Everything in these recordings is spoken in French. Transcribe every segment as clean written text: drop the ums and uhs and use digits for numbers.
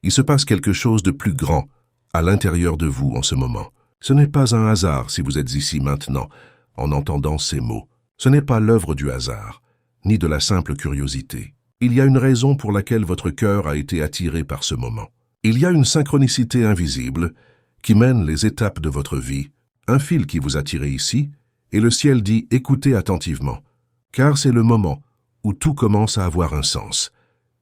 Il se passe quelque chose de plus grand à l'intérieur de vous en ce moment. Ce n'est pas un hasard si vous êtes ici maintenant en entendant ces mots. Ce n'est pas l'œuvre du hasard, ni de la simple curiosité. Il y a une raison pour laquelle votre cœur a été attiré par ce moment. Il y a une synchronicité invisible qui mène les étapes de votre vie, un fil qui vous a tiré ici, et le ciel dit « écoutez attentivement », car c'est le moment où tout commence à avoir un sens.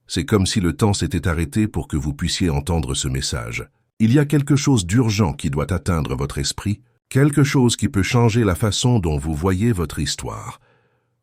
C'est comme si le temps s'était arrêté pour que vous puissiez entendre ce message. Il y a quelque chose d'urgent qui doit atteindre votre esprit, quelque chose qui peut changer la façon dont vous voyez votre histoire.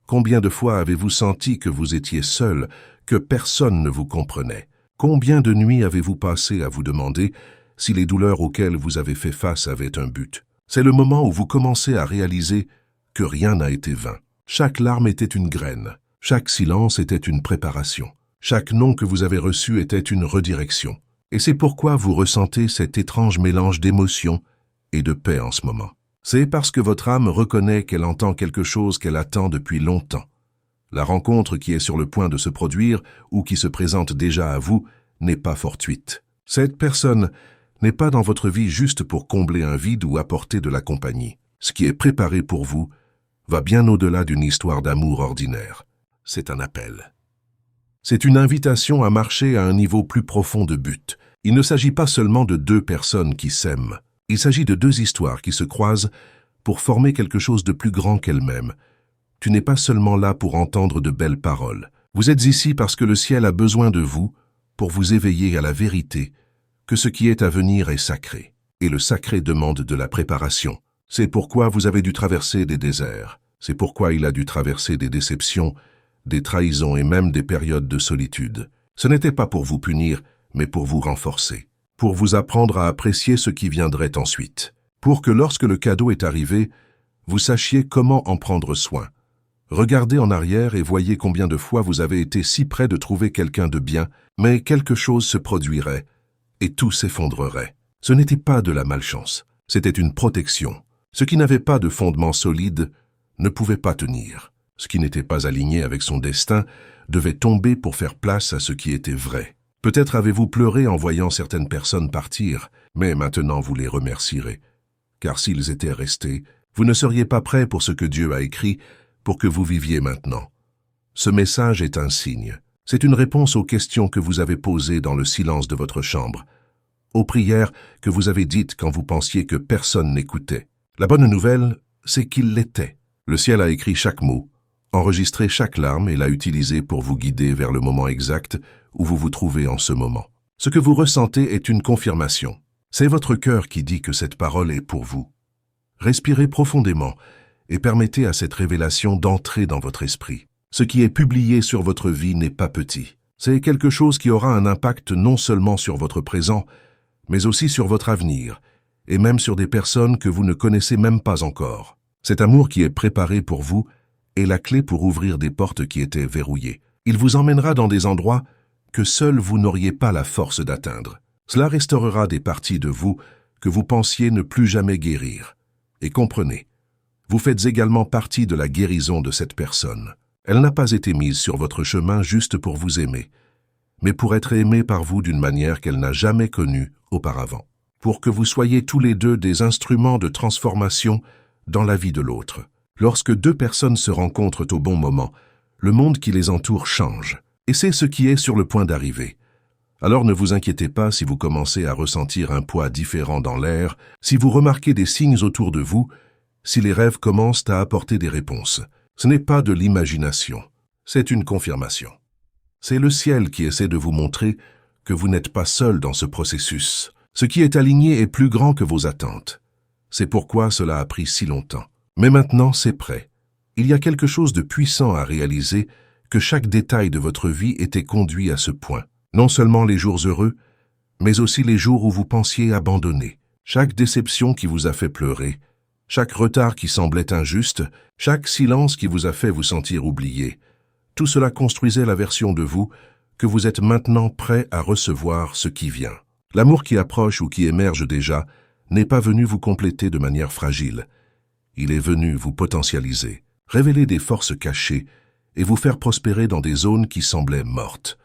Combien de fois avez-vous senti que vous étiez seul, que personne ne vous comprenait? Combien de nuits avez-vous passé à vous demander si les douleurs auxquelles vous avez fait face avaient un but? C'est le moment où vous commencez à réaliser que rien n'a été vain. Chaque larme était une graine, chaque silence était une préparation, chaque nom que vous avez reçu était une redirection. Et c'est pourquoi vous ressentez cet étrange mélange d'émotions et de paix en ce moment. C'est parce que votre âme reconnaît qu'elle entend quelque chose qu'elle attend depuis longtemps. La rencontre qui est sur le point de se produire ou qui se présente déjà à vous n'est pas fortuite. Cette personne n'est pas dans votre vie juste pour combler un vide ou apporter de la compagnie. Ce qui est préparé pour vous va bien au-delà d'une histoire d'amour ordinaire. C'est un appel. C'est une invitation à marcher à un niveau plus profond de but. Il ne s'agit pas seulement de deux personnes qui s'aiment. Il s'agit de deux histoires qui se croisent pour former quelque chose de plus grand qu'elles-mêmes. Tu n'es pas seulement là pour entendre de belles paroles. Vous êtes ici parce que le ciel a besoin de vous pour vous éveiller à la vérité, que ce qui est à venir est sacré. Et le sacré demande de la préparation. C'est pourquoi vous avez dû traverser des déserts. C'est pourquoi il a dû traverser des déceptions, des trahisons et même des périodes de solitude. Ce n'était pas pour vous punir, mais pour vous renforcer, pour vous apprendre à apprécier ce qui viendrait ensuite, pour que lorsque le cadeau est arrivé, vous sachiez comment en prendre soin. Regardez en arrière et voyez combien de fois vous avez été si près de trouver quelqu'un de bien, mais quelque chose se produirait et tout s'effondrerait. Ce n'était pas de la malchance, c'était une protection. Ce qui n'avait pas de fondement solide ne pouvait pas tenir. Ce qui n'était pas aligné avec son destin devait tomber pour faire place à ce qui était vrai. Peut-être avez-vous pleuré en voyant certaines personnes partir, mais maintenant vous les remercierez. Car s'ils étaient restés, vous ne seriez pas prêts pour ce que Dieu a écrit pour que vous viviez maintenant. Ce message est un signe. C'est une réponse aux questions que vous avez posées dans le silence de votre chambre, aux prières que vous avez dites quand vous pensiez que personne n'écoutait. La bonne nouvelle, c'est qu'il l'était. Le ciel a écrit chaque mot, enregistré chaque larme et l'a utilisé pour vous guider vers le moment exact où vous vous trouvez en ce moment. Ce que vous ressentez est une confirmation. C'est votre cœur qui dit que cette parole est pour vous. Respirez profondément et permettez à cette révélation d'entrer dans votre esprit. Ce qui est publié sur votre vie n'est pas petit. C'est quelque chose qui aura un impact non seulement sur votre présent, mais aussi sur votre avenir, et même sur des personnes que vous ne connaissez même pas encore. Cet amour qui est préparé pour vous est la clé pour ouvrir des portes qui étaient verrouillées. Il vous emmènera dans des endroits que seul vous n'auriez pas la force d'atteindre. Cela restaurera des parties de vous que vous pensiez ne plus jamais guérir. Et comprenez, vous faites également partie de la guérison de cette personne. Elle n'a pas été mise sur votre chemin juste pour vous aimer, mais pour être aimée par vous d'une manière qu'elle n'a jamais connue auparavant. Pour que vous soyez tous les deux des instruments de transformation dans la vie de l'autre. Lorsque deux personnes se rencontrent au bon moment, le monde qui les entoure change. Et c'est ce qui est sur le point d'arriver. Alors ne vous inquiétez pas si vous commencez à ressentir un poids différent dans l'air, si vous remarquez des signes autour de vous, si les rêves commencent à apporter des réponses. Ce n'est pas de l'imagination, c'est une confirmation. C'est le ciel qui essaie de vous montrer que vous n'êtes pas seul dans ce processus. Ce qui est aligné est plus grand que vos attentes. C'est pourquoi cela a pris si longtemps. Mais maintenant, c'est prêt. Il y a quelque chose de puissant à réaliser que chaque détail de votre vie était conduit à ce point. Non seulement les jours heureux, mais aussi les jours où vous pensiez abandonner. Chaque déception qui vous a fait pleurer, chaque retard qui semblait injuste, chaque silence qui vous a fait vous sentir oublié. Tout cela construisait la version de vous que vous êtes maintenant prêt à recevoir ce qui vient. L'amour qui approche ou qui émerge déjà n'est pas venu vous compléter de manière fragile. Il est venu vous potentialiser, révéler des forces cachées et vous faire prospérer dans des zones qui semblaient mortes.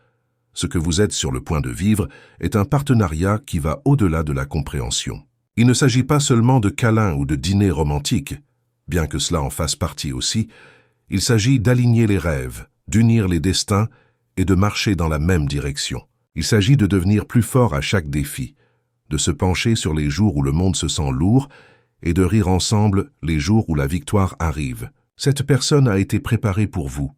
Ce que vous êtes sur le point de vivre est un partenariat qui va au-delà de la compréhension. Il ne s'agit pas seulement de câlins ou de dîners romantiques, bien que cela en fasse partie aussi. Il s'agit d'aligner les rêves, d'unir les destins et de marcher dans la même direction. Il s'agit de devenir plus fort à chaque défi, de se pencher sur les jours où le monde se sent lourd et de rire ensemble les jours où la victoire arrive. Cette personne a été préparée pour vous,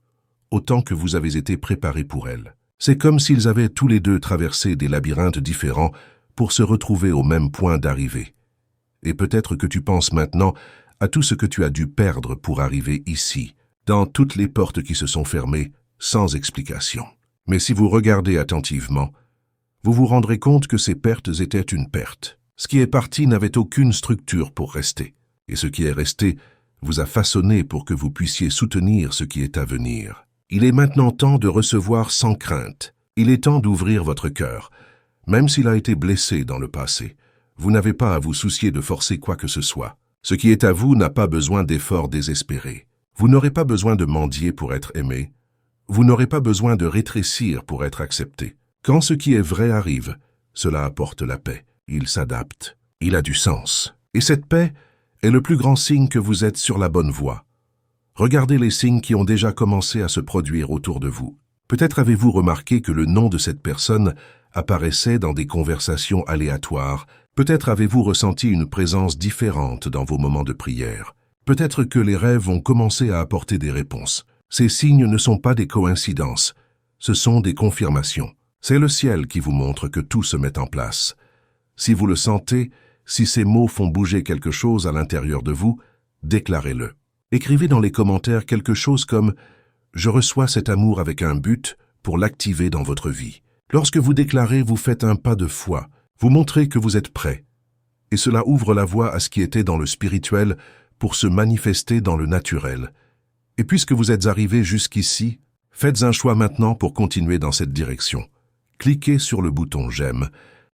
autant que vous avez été préparé pour elle. C'est comme s'ils avaient tous les deux traversé des labyrinthes différents pour se retrouver au même point d'arrivée. Et peut-être que tu penses maintenant à tout ce que tu as dû perdre pour arriver ici, dans toutes les portes qui se sont fermées sans explication. Mais si vous regardez attentivement, vous vous rendrez compte que ces pertes étaient une perte. Ce qui est parti n'avait aucune structure pour rester, et ce qui est resté vous a façonné pour que vous puissiez soutenir ce qui est à venir. Il est maintenant temps de recevoir sans crainte. Il est temps d'ouvrir votre cœur. Même s'il a été blessé dans le passé, vous n'avez pas à vous soucier de forcer quoi que ce soit. Ce qui est à vous n'a pas besoin d'efforts désespérés. Vous n'aurez pas besoin de mendier pour être aimé. Vous n'aurez pas besoin de rétrécir pour être accepté. Quand ce qui est vrai arrive, cela apporte la paix. Il s'adapte. Il a du sens. Et cette paix est le plus grand signe que vous êtes sur la bonne voie. Regardez les signes qui ont déjà commencé à se produire autour de vous. Peut-être avez-vous remarqué que le nom de cette personne apparaissait dans des conversations aléatoires. Peut-être avez-vous ressenti une présence différente dans vos moments de prière. Peut-être que les rêves ont commencé à apporter des réponses. Ces signes ne sont pas des coïncidences, ce sont des confirmations. C'est le ciel qui vous montre que tout se met en place. Si vous le sentez, si ces mots font bouger quelque chose à l'intérieur de vous, déclarez-le. Écrivez dans les commentaires quelque chose comme « Je reçois cet amour avec un but pour l'activer dans votre vie ». Lorsque vous déclarez, vous faites un pas de foi, vous montrez que vous êtes prêt. Et cela ouvre la voie à ce qui était dans le spirituel pour se manifester dans le naturel. Et puisque vous êtes arrivé jusqu'ici, faites un choix maintenant pour continuer dans cette direction. Cliquez sur le bouton « J'aime »,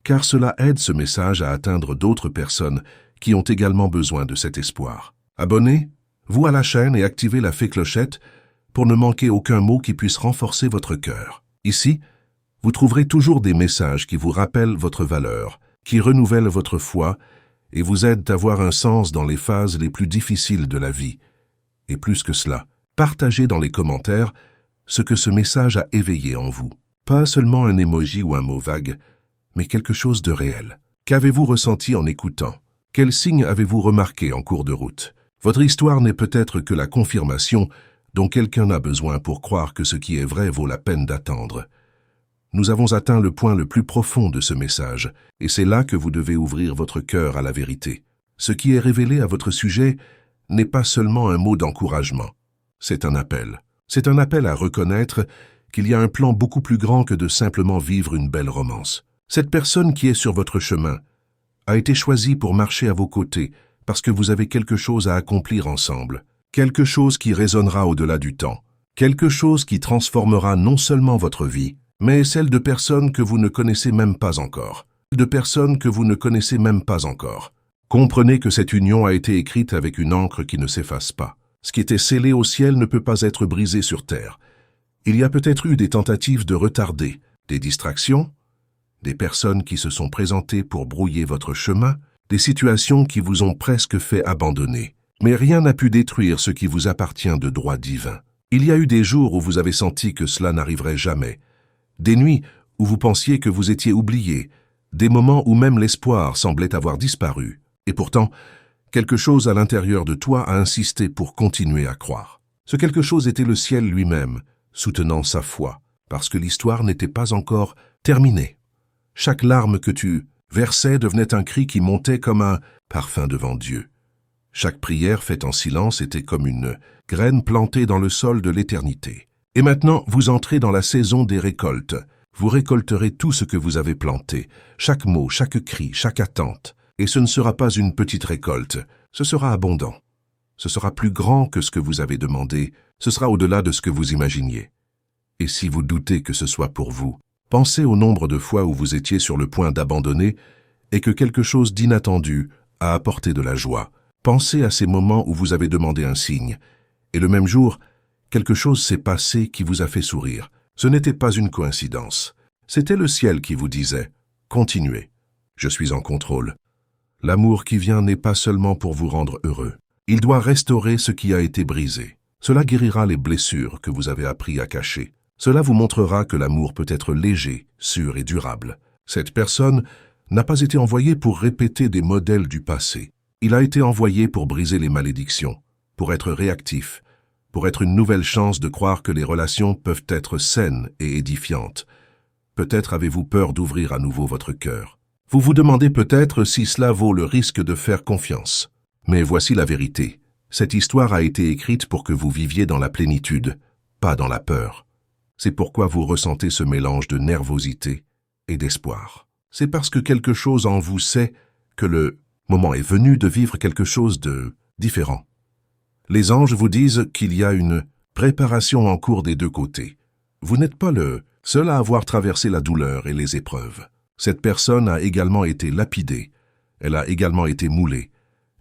car cela aide ce message à atteindre d'autres personnes qui ont également besoin de cet espoir. Abonnez-vous à la chaîne et activez la fée clochette pour ne manquer aucun mot qui puisse renforcer votre cœur. Ici, vous trouverez toujours des messages qui vous rappellent votre valeur, qui renouvellent votre foi et vous aident à voir un sens dans les phases les plus difficiles de la vie. Et plus que cela, partagez dans les commentaires ce que ce message a éveillé en vous. Pas seulement un emoji ou un mot vague, mais quelque chose de réel. Qu'avez-vous ressenti en écoutant? Quels signes avez-vous remarqué en cours de route? Votre histoire n'est peut-être que la confirmation dont quelqu'un a besoin pour croire que ce qui est vrai vaut la peine d'attendre. Nous avons atteint le point le plus profond de ce message, et c'est là que vous devez ouvrir votre cœur à la vérité. Ce qui est révélé à votre sujet n'est pas seulement un mot d'encouragement, c'est un appel. C'est un appel à reconnaître qu'il y a un plan beaucoup plus grand que de simplement vivre une belle romance. Cette personne qui est sur votre chemin a été choisie pour marcher à vos côtés parce que vous avez quelque chose à accomplir ensemble, quelque chose qui résonnera au-delà du temps, quelque chose qui transformera non seulement votre vie, mais celle de personnes que vous ne connaissez même pas encore. Comprenez que cette union a été écrite avec une encre qui ne s'efface pas. Ce qui était scellé au ciel ne peut pas être brisé sur terre. Il y a peut-être eu des tentatives de retarder, des distractions, des personnes qui se sont présentées pour brouiller votre chemin, des situations qui vous ont presque fait abandonner. Mais rien n'a pu détruire ce qui vous appartient de droit divin. Il y a eu des jours où vous avez senti que cela n'arriverait jamais, des nuits où vous pensiez que vous étiez oublié, des moments où même l'espoir semblait avoir disparu. Et pourtant, quelque chose à l'intérieur de toi a insisté pour continuer à croire. Ce quelque chose était le ciel lui-même, soutenant sa foi, parce que l'histoire n'était pas encore terminée. Chaque larme que tu versais devenait un cri qui montait comme un parfum devant Dieu. Chaque prière faite en silence était comme une graine plantée dans le sol de l'éternité. Et maintenant, vous entrez dans la saison des récoltes. Vous récolterez tout ce que vous avez planté, chaque mot, chaque cri, chaque attente. Et ce ne sera pas une petite récolte, ce sera abondant. Ce sera plus grand que ce que vous avez demandé, ce sera au-delà de ce que vous imaginiez. Et si vous doutez que ce soit pour vous, pensez au nombre de fois où vous étiez sur le point d'abandonner et que quelque chose d'inattendu a apporté de la joie. Pensez à ces moments où vous avez demandé un signe, et le même jour, quelque chose s'est passé qui vous a fait sourire. Ce n'était pas une coïncidence. C'était le ciel qui vous disait « Continuez, je suis en contrôle ». L'amour qui vient n'est pas seulement pour vous rendre heureux. Il doit restaurer ce qui a été brisé. Cela guérira les blessures que vous avez appris à cacher. Cela vous montrera que l'amour peut être léger, sûr et durable. Cette personne n'a pas été envoyée pour répéter des modèles du passé. Il a été envoyé pour briser les malédictions, pour être réactif, pour être une nouvelle chance de croire que les relations peuvent être saines et édifiantes. Peut-être avez-vous peur d'ouvrir à nouveau votre cœur. Vous vous demandez peut-être si cela vaut le risque de faire confiance. Mais voici la vérité. Cette histoire a été écrite pour que vous viviez dans la plénitude, pas dans la peur. C'est pourquoi vous ressentez ce mélange de nervosité et d'espoir. C'est parce que quelque chose en vous sait que le moment est venu de vivre quelque chose de différent. Les anges vous disent qu'il y a une préparation en cours des deux côtés. Vous n'êtes pas le seul à avoir traversé la douleur et les épreuves. Cette personne a également été lapidée, elle a également été moulée,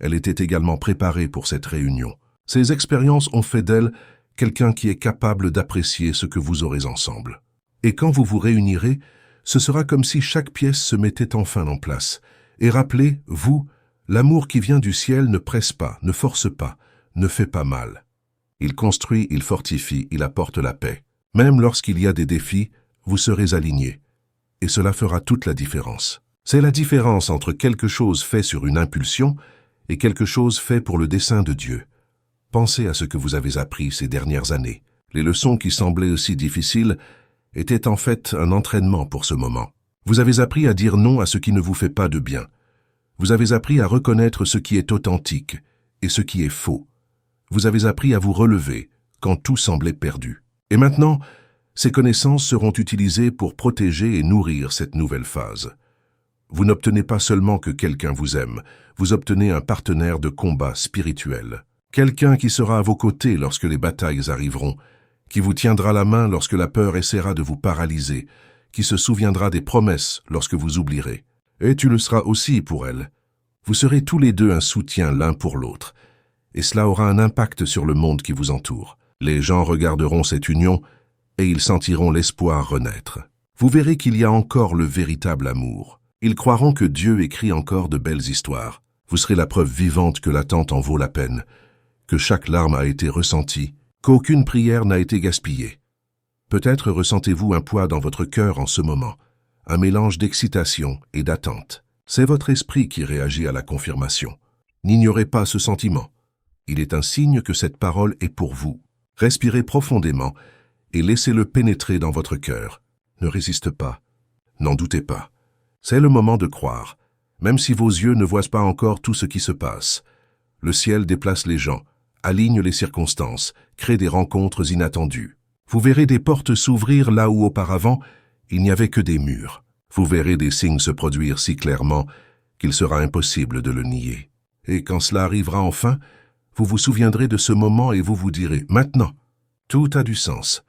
elle était également préparée pour cette réunion. Ces expériences ont fait d'elle quelqu'un qui est capable d'apprécier ce que vous aurez ensemble. Et quand vous vous réunirez, ce sera comme si chaque pièce se mettait enfin en place. Et rappelez, vous, l'amour qui vient du ciel ne presse pas, ne force pas, ne fait pas mal. Il construit, il fortifie, il apporte la paix. Même lorsqu'il y a des défis, vous serez alignés. Et cela fera toute la différence. C'est la différence entre quelque chose fait sur une impulsion et quelque chose fait pour le dessein de Dieu. Pensez à ce que vous avez appris ces dernières années. Les leçons qui semblaient aussi difficiles étaient en fait un entraînement pour ce moment. Vous avez appris à dire non à ce qui ne vous fait pas de bien. Vous avez appris à reconnaître ce qui est authentique et ce qui est faux. Vous avez appris à vous relever quand tout semblait perdu. Et maintenant, ces connaissances seront utilisées pour protéger et nourrir cette nouvelle phase. Vous n'obtenez pas seulement que quelqu'un vous aime, vous obtenez un partenaire de combat spirituel. Quelqu'un qui sera à vos côtés lorsque les batailles arriveront, qui vous tiendra la main lorsque la peur essaiera de vous paralyser, qui se souviendra des promesses lorsque vous oublierez. Et tu le seras aussi pour elle. Vous serez tous les deux un soutien l'un pour l'autre, et cela aura un impact sur le monde qui vous entoure. Les gens regarderont cette union et ils sentiront l'espoir renaître. Vous verrez qu'il y a encore le véritable amour. Ils croiront que Dieu écrit encore de belles histoires. Vous serez la preuve vivante que l'attente en vaut la peine, que chaque larme a été ressentie, qu'aucune prière n'a été gaspillée. Peut-être ressentez-vous un poids dans votre cœur en ce moment, un mélange d'excitation et d'attente. C'est votre esprit qui réagit à la confirmation. N'ignorez pas ce sentiment. Il est un signe que cette parole est pour vous. Respirez profondément et laissez-le pénétrer dans votre cœur. Ne résistez pas. N'en doutez pas. C'est le moment de croire, même si vos yeux ne voient pas encore tout ce qui se passe. Le ciel déplace les gens, aligne les circonstances, crée des rencontres inattendues. Vous verrez des portes s'ouvrir là où auparavant, il n'y avait que des murs. Vous verrez des signes se produire si clairement qu'il sera impossible de le nier. Et quand cela arrivera enfin, vous vous souviendrez de ce moment et vous vous direz « Maintenant, tout a du sens ».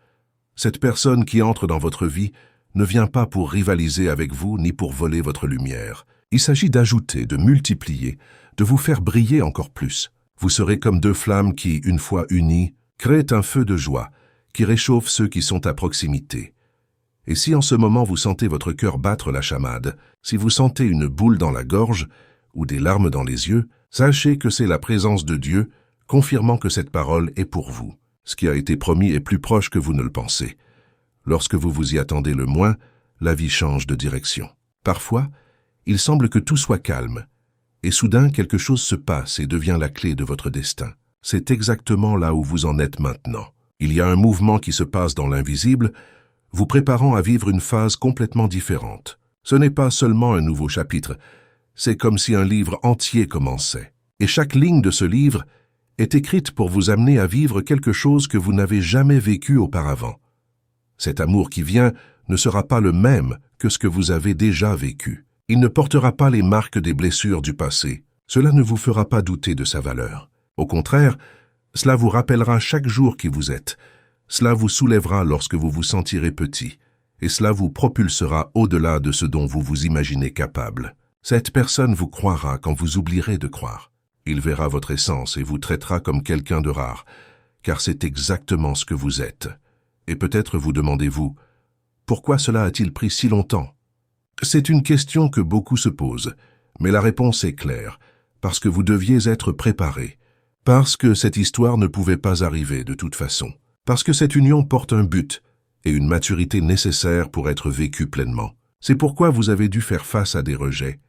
Cette personne qui entre dans votre vie ne vient pas pour rivaliser avec vous ni pour voler votre lumière. Il s'agit d'ajouter, de multiplier, de vous faire briller encore plus. Vous serez comme deux flammes qui, une fois unies, créent un feu de joie qui réchauffe ceux qui sont à proximité. Et si en ce moment vous sentez votre cœur battre la chamade, si vous sentez une boule dans la gorge ou des larmes dans les yeux, sachez que c'est la présence de Dieu confirmant que cette parole est pour vous. Ce qui a été promis est plus proche que vous ne le pensez. Lorsque vous vous y attendez le moins, la vie change de direction. Parfois, il semble que tout soit calme, et soudain quelque chose se passe et devient la clé de votre destin. C'est exactement là où vous en êtes maintenant. Il y a un mouvement qui se passe dans l'invisible, vous préparant à vivre une phase complètement différente. Ce n'est pas seulement un nouveau chapitre, c'est comme si un livre entier commençait. Et chaque ligne de ce livre est écrite pour vous amener à vivre quelque chose que vous n'avez jamais vécu auparavant. Cet amour qui vient ne sera pas le même que ce que vous avez déjà vécu. Il ne portera pas les marques des blessures du passé. Cela ne vous fera pas douter de sa valeur. Au contraire, cela vous rappellera chaque jour qui vous êtes. Cela vous soulèvera lorsque vous vous sentirez petit. Et cela vous propulsera au-delà de ce dont vous vous imaginez capable. Cette personne vous croira quand vous oublierez de croire. Il verra votre essence et vous traitera comme quelqu'un de rare, car c'est exactement ce que vous êtes. Et peut-être vous demandez-vous, Pourquoi cela a-t-il pris si longtemps? C'est une question que beaucoup se posent, mais la réponse est claire, parce que vous deviez être préparé, parce que cette histoire ne pouvait pas arriver de toute façon, parce que cette union porte un but et une maturité nécessaire pour être vécue pleinement. C'est pourquoi vous avez dû faire face à des rejets.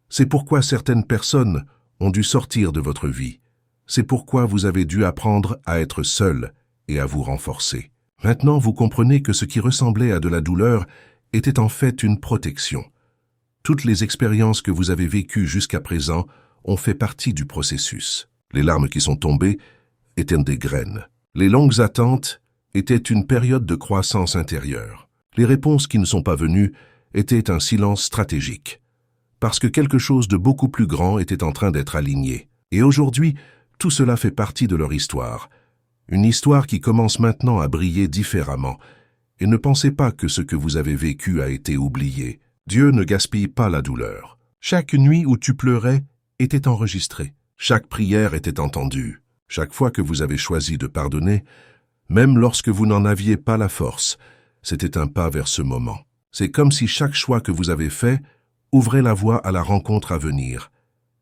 C'est pourquoi certaines personnes ont dû sortir de votre vie. C'est pourquoi vous avez dû apprendre à être seul et à vous renforcer. Maintenant, vous comprenez que ce qui ressemblait à de la douleur était en fait une protection. Toutes les expériences que vous avez vécues jusqu'à présent ont fait partie du processus. Les larmes qui sont tombées étaient des graines. Les longues attentes étaient une période de croissance intérieure. Les réponses qui ne sont pas venues étaient un silence stratégique, parce que quelque chose de beaucoup plus grand était en train d'être aligné. Et aujourd'hui, tout cela fait partie de leur histoire. Une histoire qui commence maintenant à briller différemment. Et ne pensez pas que ce que vous avez vécu a été oublié. Dieu ne gaspille pas la douleur. Chaque nuit où tu pleurais était enregistrée. Chaque prière était entendue. Chaque fois que vous avez choisi de pardonner, même lorsque vous n'en aviez pas la force, c'était un pas vers ce moment. C'est comme si chaque choix que vous avez fait ouvrait la voie à la rencontre à venir.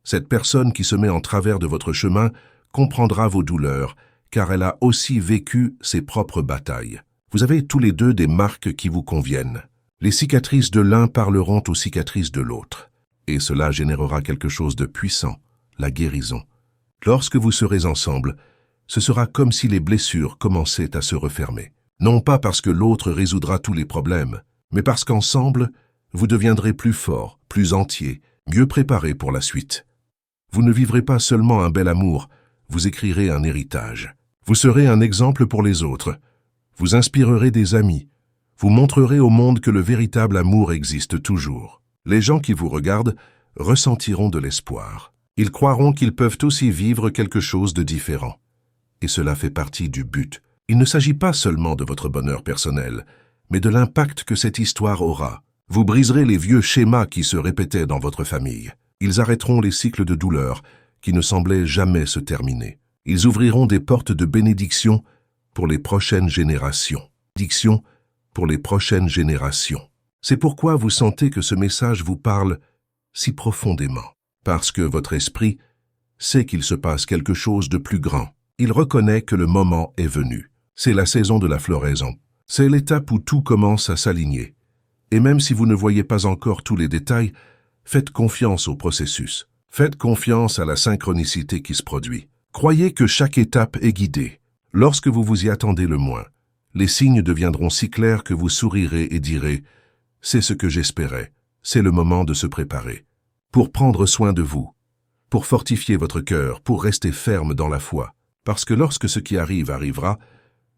Cette personne qui se met en travers de votre chemin comprendra vos douleurs, car elle a aussi vécu ses propres batailles. Vous avez tous les deux des marques qui vous conviennent. Les cicatrices de l'un parleront aux cicatrices de l'autre, et cela générera quelque chose de puissant, la guérison. Lorsque vous serez ensemble, ce sera comme si les blessures commençaient à se refermer. Non pas parce que l'autre résoudra tous les problèmes, mais parce qu'ensemble, vous deviendrez plus forts, plus entiers, mieux préparés pour la suite. Vous ne vivrez pas seulement un bel amour, vous écrirez un héritage. Vous serez un exemple pour les autres. Vous inspirerez des amis. Vous montrerez au monde que le véritable amour existe toujours. Les gens qui vous regardent ressentiront de l'espoir. Ils croiront qu'ils peuvent aussi vivre quelque chose de différent. Et cela fait partie du but. Il ne s'agit pas seulement de votre bonheur personnel, mais de l'impact que cette histoire aura. Vous briserez les vieux schémas qui se répétaient dans votre famille. Ils arrêteront les cycles de douleur qui ne semblaient jamais se terminer. Ils ouvriront des portes de bénédiction pour les prochaines générations. Bénédiction pour les prochaines générations. C'est pourquoi vous sentez que ce message vous parle si profondément. Parce que votre esprit sait qu'il se passe quelque chose de plus grand. Il reconnaît que le moment est venu. C'est la saison de la floraison. C'est l'étape où tout commence à s'aligner. Et même si vous ne voyez pas encore tous les détails, faites confiance au processus. Faites confiance à la synchronicité qui se produit. Croyez que chaque étape est guidée. Lorsque vous vous y attendez le moins, les signes deviendront si clairs que vous sourirez et direz « C'est ce que j'espérais, c'est le moment de se préparer. » Pour prendre soin de vous, pour fortifier votre cœur, pour rester ferme dans la foi. Parce que lorsque ce qui arrive arrivera,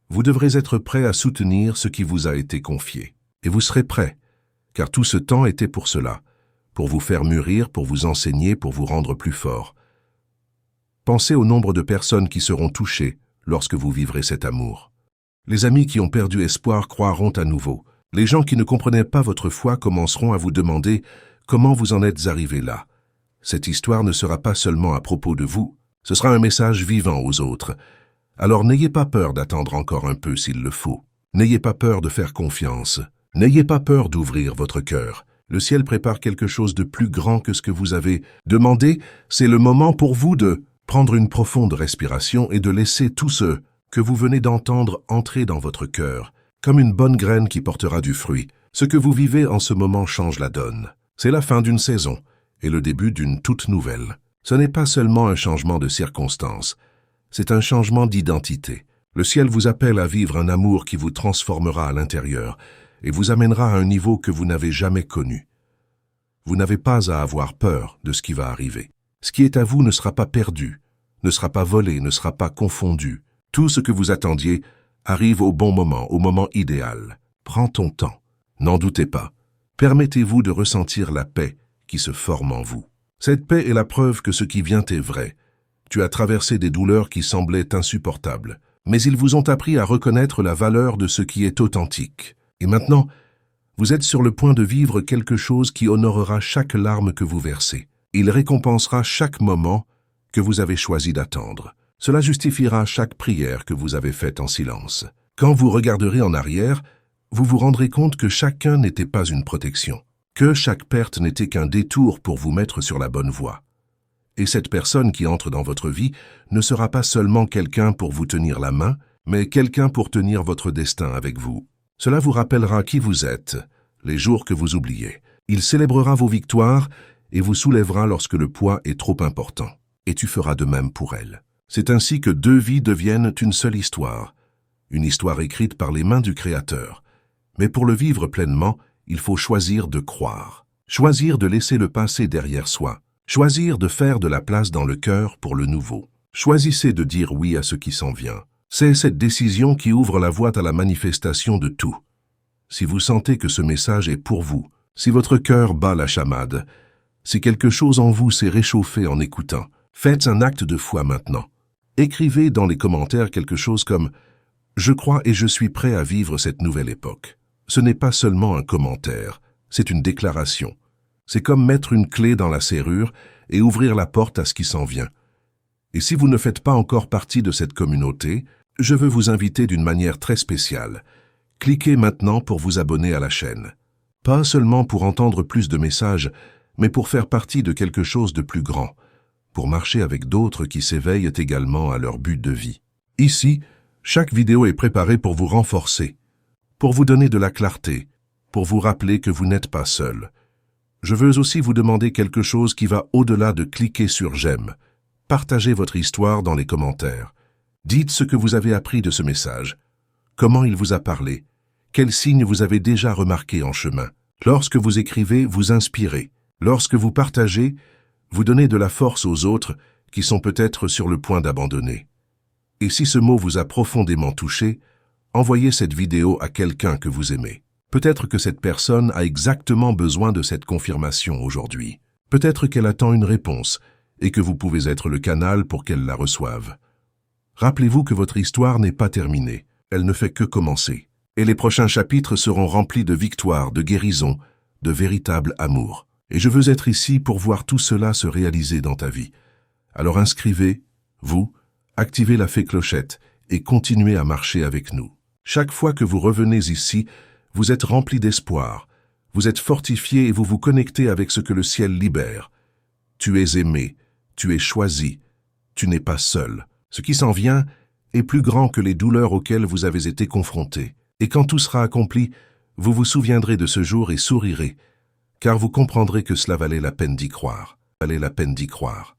vous devrez être prêt à soutenir ce qui vous a été confié. Et vous serez prêt, car tout ce temps était pour cela, pour vous faire mûrir, pour vous enseigner, pour vous rendre plus fort. Pensez au nombre de personnes qui seront touchées lorsque vous vivrez cet amour. Les amis qui ont perdu espoir croiront à nouveau. Les gens qui ne comprenaient pas votre foi commenceront à vous demander comment vous en êtes arrivé là. Cette histoire ne sera pas seulement à propos de vous, ce sera un message vivant aux autres. Alors n'ayez pas peur d'attendre encore un peu s'il le faut. N'ayez pas peur de faire confiance. N'ayez pas peur d'ouvrir votre cœur. Le ciel prépare quelque chose de plus grand que ce que vous avez demandé. C'est le moment pour vous de prendre une profonde respiration et de laisser tout ce que vous venez d'entendre entrer dans votre cœur, comme une bonne graine qui portera du fruit. Ce que vous vivez en ce moment change la donne. C'est la fin d'une saison et le début d'une toute nouvelle. Ce n'est pas seulement un changement de circonstances, c'est un changement d'identité. Le ciel vous appelle à vivre un amour qui vous transformera à l'intérieur et vous amènera à un niveau que vous n'avez jamais connu. Vous n'avez pas à avoir peur de ce qui va arriver. Ce qui est à vous ne sera pas perdu, ne sera pas volé, ne sera pas confondu. Tout ce que vous attendiez arrive au bon moment, au moment idéal. Prends ton temps, n'en doutez pas. Permettez-vous de ressentir la paix qui se forme en vous. Cette paix est la preuve que ce qui vient est vrai. Tu as traversé des douleurs qui semblaient insupportables, mais ils vous ont appris à reconnaître la valeur de ce qui est authentique. Et maintenant, vous êtes sur le point de vivre quelque chose qui honorera chaque larme que vous versez. Il récompensera chaque moment que vous avez choisi d'attendre. Cela justifiera chaque prière que vous avez faite en silence. Quand vous regarderez en arrière, vous vous rendrez compte que chacun n'était pas une protection, que chaque perte n'était qu'un détour pour vous mettre sur la bonne voie. Et cette personne qui entre dans votre vie ne sera pas seulement quelqu'un pour vous tenir la main, mais quelqu'un pour tenir votre destin avec vous. Cela vous rappellera qui vous êtes, les jours que vous oubliez. Il célébrera vos victoires et vous soulèvera lorsque le poids est trop important. Et tu feras de même pour elle. C'est ainsi que deux vies deviennent une seule histoire. Une histoire écrite par les mains du Créateur. Mais pour le vivre pleinement, il faut choisir de croire. Choisir de laisser le passé derrière soi. Choisir de faire de la place dans le cœur pour le nouveau. Choisissez de dire oui à ce qui s'en vient. C'est cette décision qui ouvre la voie à la manifestation de tout. Si vous sentez que ce message est pour vous, si votre cœur bat la chamade, si quelque chose en vous s'est réchauffé en écoutant, faites un acte de foi maintenant. Écrivez dans les commentaires quelque chose comme « Je crois et je suis prêt à vivre cette nouvelle époque ». Ce n'est pas seulement un commentaire, c'est une déclaration. C'est comme mettre une clé dans la serrure et ouvrir la porte à ce qui s'en vient. Et si vous ne faites pas encore partie de cette communauté, je veux vous inviter d'une manière très spéciale. Cliquez maintenant pour vous abonner à la chaîne. Pas seulement pour entendre plus de messages, mais pour faire partie de quelque chose de plus grand, pour marcher avec d'autres qui s'éveillent également à leur but de vie. Ici, chaque vidéo est préparée pour vous renforcer, pour vous donner de la clarté, pour vous rappeler que vous n'êtes pas seul. Je veux aussi vous demander quelque chose qui va au-delà de cliquer sur « J'aime ». Partagez votre histoire dans les commentaires. Dites ce que vous avez appris de ce message. Comment il vous a parlé? Quels signes vous avez déjà remarqués en chemin? Lorsque vous écrivez, vous inspirez. Lorsque vous partagez, vous donnez de la force aux autres qui sont peut-être sur le point d'abandonner. Et si ce mot vous a profondément touché, envoyez cette vidéo à quelqu'un que vous aimez. Peut-être que cette personne a exactement besoin de cette confirmation aujourd'hui. Peut-être qu'elle attend une réponse et que vous pouvez être le canal pour qu'elle la reçoive. Rappelez-vous que votre histoire n'est pas terminée. Elle ne fait que commencer. Et les prochains chapitres seront remplis de victoires, de guérisons, de véritable amour. Et je veux être ici pour voir tout cela se réaliser dans ta vie. Alors inscrivez-vous, activez la fée clochette et continuez à marcher avec nous. Chaque fois que vous revenez ici, vous êtes rempli d'espoir, vous êtes fortifié et vous vous connectez avec ce que le ciel libère. Tu es aimé, tu es choisi, tu n'es pas seul. Ce qui s'en vient est plus grand que les douleurs auxquelles vous avez été confrontés. Et quand tout sera accompli, vous vous souviendrez de ce jour et sourirez, car vous comprendrez que cela valait la peine d'y croire. Valait la peine d'y croire.